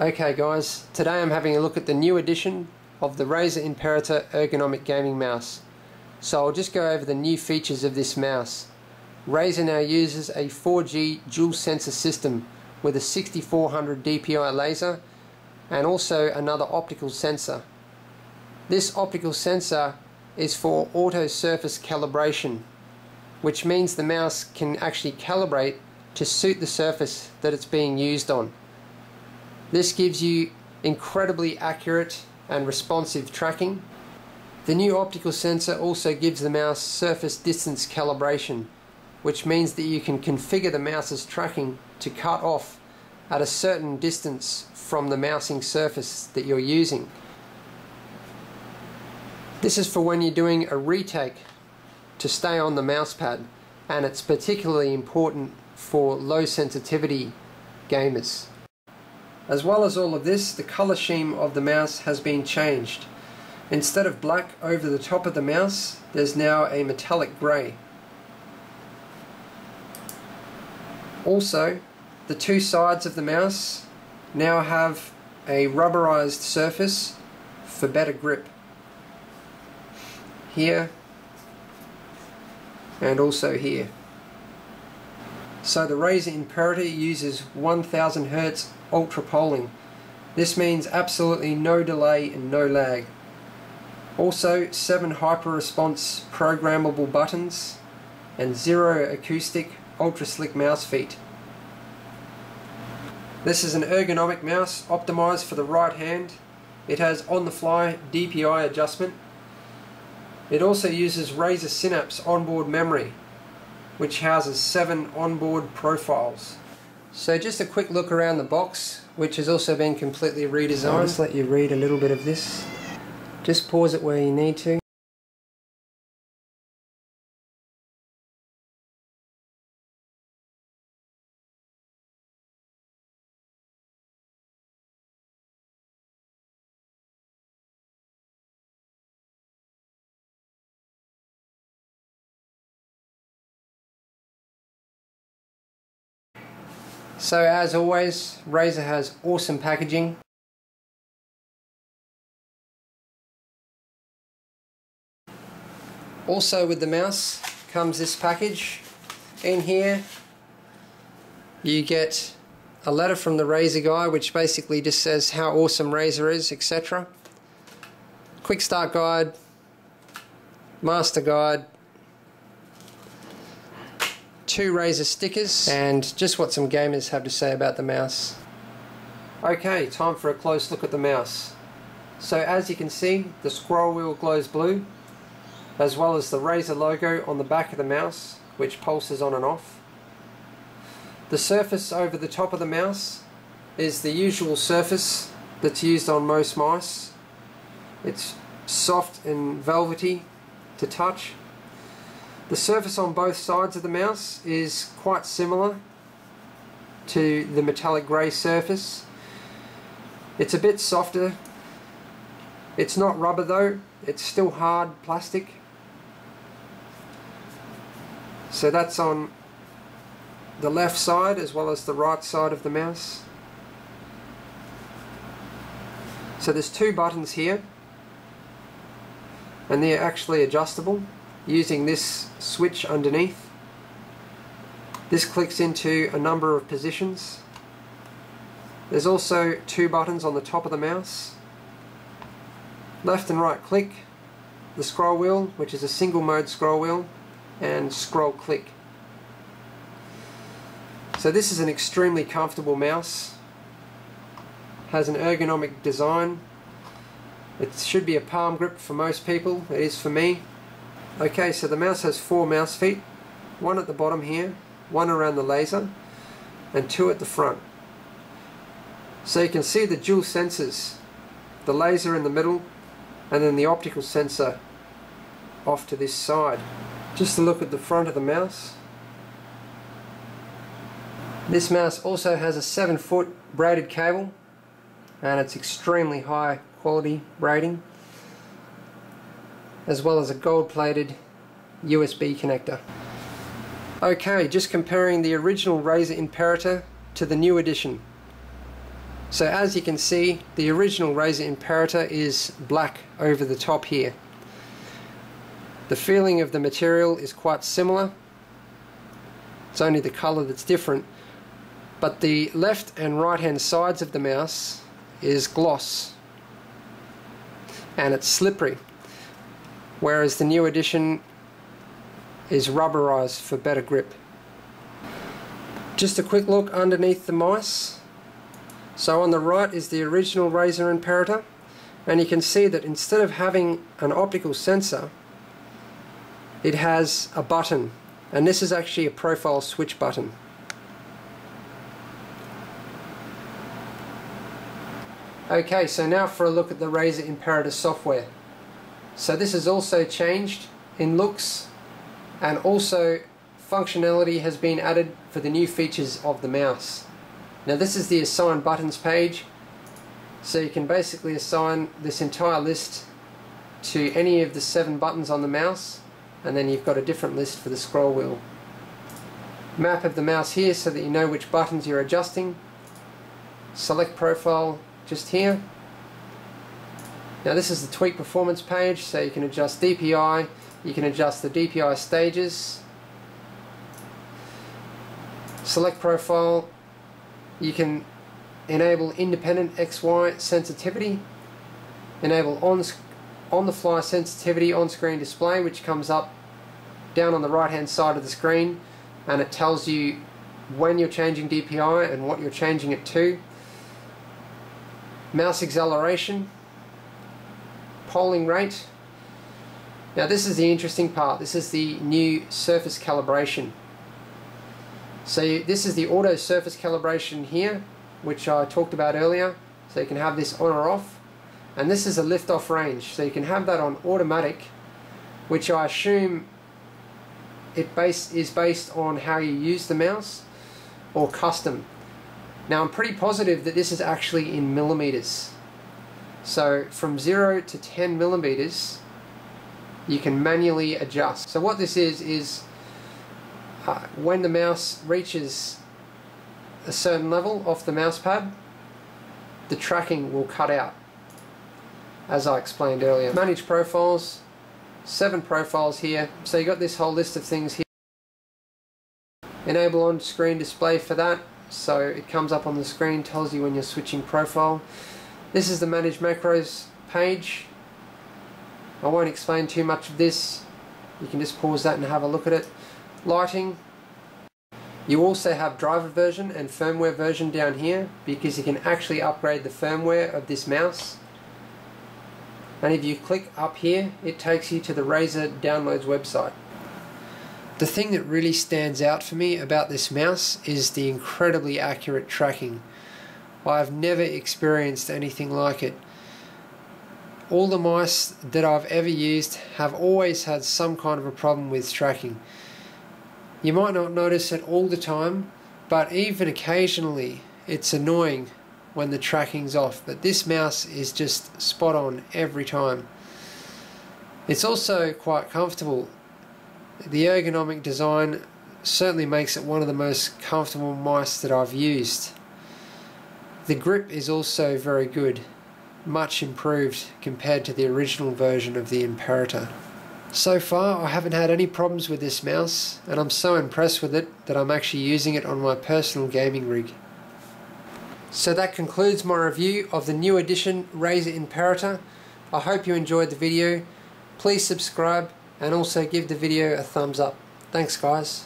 Okay guys, today I'm having a look at the new edition of the Razer Imperator Ergonomic Gaming Mouse. So I'll just go over the new features of this mouse. Razer now uses a 4G dual sensor system with a 6400 DPI laser and also another optical sensor. This optical sensor is for Auto Surface Calibration, which means the mouse can actually calibrate to suit the surface that it's being used on. This gives you incredibly accurate and responsive tracking. The new optical sensor also gives the mouse surface distance calibration, which means that you can configure the mouse's tracking to cut off at a certain distance from the mousing surface that you're using. This is for when you're doing a retake to stay on the mouse pad, and it's particularly important for low sensitivity gamers. As well as all of this, the color scheme of the mouse has been changed. Instead of black over the top of the mouse, there's now a metallic grey. Also, the two sides of the mouse now have a rubberized surface for better grip. Here and also here. So the Razer Imperator uses 1000 Hz ultra polling. This means absolutely no delay and no lag. Also 7 hyper response programmable buttons and 0 acoustic ultra slick mouse feet. This is an ergonomic mouse optimized for the right hand. It has on the fly DPI adjustment. It also uses Razer Synapse onboard memory, which houses 7 onboard profiles. So just a quick look around the box, which has also been completely redesigned. I'll just let you read a little bit of this. Just pause it where you need to. So as always, Razer has awesome packaging. Also with the mouse comes this package. In here you get a letter from the Razer guy which basically just says how awesome Razer is, etc. Quick start guide, master guide, 2 Razer stickers, and just what some gamers have to say about the mouse. Okay, time for a close look at the mouse. So as you can see, the scroll wheel glows blue, as well as the Razer logo on the back of the mouse, which pulses on and off. The surface over the top of the mouse is the usual surface that's used on most mice. It's soft and velvety to touch. The surface on both sides of the mouse is quite similar to the metallic grey surface. It's a bit softer. It's not rubber though, it's still hard plastic. So that's on the left side as well as the right side of the mouse. So there's 2 buttons here, and they're actually adjustable using this switch underneath. This clicks into a number of positions. There's also 2 buttons on the top of the mouse. Left and right click, the scroll wheel, which is a single mode scroll wheel, and scroll click. So this is an extremely comfortable mouse. Has an ergonomic design. It should be a palm grip for most people. It is for me. Okay, so the mouse has 4 mouse feet, 1 at the bottom here, 1 around the laser, and 2 at the front. So you can see the dual sensors, the laser in the middle, and then the optical sensor off to this side. Just to look at the front of the mouse. This mouse also has a 7-foot braided cable, and it's extremely high quality braiding, as well as a gold-plated USB connector. Okay, just comparing the original Razer Imperator to the new edition. So as you can see, the original Razer Imperator is black over the top here. The feeling of the material is quite similar. It's only the colour that's different. But the left and right hand sides of the mouse is gloss. And it's slippery. Whereas the new edition is rubberized for better grip. Just a quick look underneath the mice. So on the right is the original Razer Imperator, and you can see that instead of having an optical sensor, it has a button, and this is actually a profile switch button. Okay, so now for a look at the Razer Imperator software. So this has also changed in looks, and also functionality has been added for the new features of the mouse. Now this is the assign buttons page, so you can basically assign this entire list to any of the 7 buttons on the mouse, and then you've got a different list for the scroll wheel. Map of the mouse here so that you know which buttons you're adjusting. Select profile just here. Now this is the tweak performance page, so you can adjust DPI, you can adjust the DPI stages. Select profile, you can enable independent XY sensitivity, enable on-the-fly sensitivity on-screen display, which comes up down on the right hand side of the screen, and it tells you when you're changing DPI and what you're changing it to. Mouse acceleration, polling rate. Now this is the interesting part. This is the new surface calibration. So this is the Auto Surface Calibration here, which I talked about earlier. So you can have this on or off. And this is a lift off range. So you can have that on automatic, which I assume is based on how you use the mouse, or custom. Now I'm pretty positive that this is actually in millimeters. So from 0 to 10 millimeters, you can manually adjust. So what this is when the mouse reaches a certain level off the mouse pad, the tracking will cut out, as I explained earlier. Manage profiles, 7 profiles here. So you got this whole list of things here. Enable on-screen display for that, so it comes up on the screen, tells you when you're switching profile. This is the manage macros page. I won't explain too much of this. You can just pause that and have a look at it. Lighting. You also have driver version and firmware version down here, because you can actually upgrade the firmware of this mouse. And if you click up here, it takes you to the Razer Downloads website. The thing that really stands out for me about this mouse is the incredibly accurate tracking. I've never experienced anything like it. All the mice that I've ever used have always had some kind of a problem with tracking. You might not notice it all the time, but even occasionally it's annoying when the tracking's off, but this mouse is just spot on every time. It's also quite comfortable. The ergonomic design certainly makes it one of the most comfortable mice that I've used. The grip is also very good, much improved compared to the original version of the Imperator. So far I haven't had any problems with this mouse, and I'm so impressed with it that I'm actually using it on my personal gaming rig. So that concludes my review of the new edition Razer Imperator. I hope you enjoyed the video. Please subscribe and also give the video a thumbs up. Thanks guys.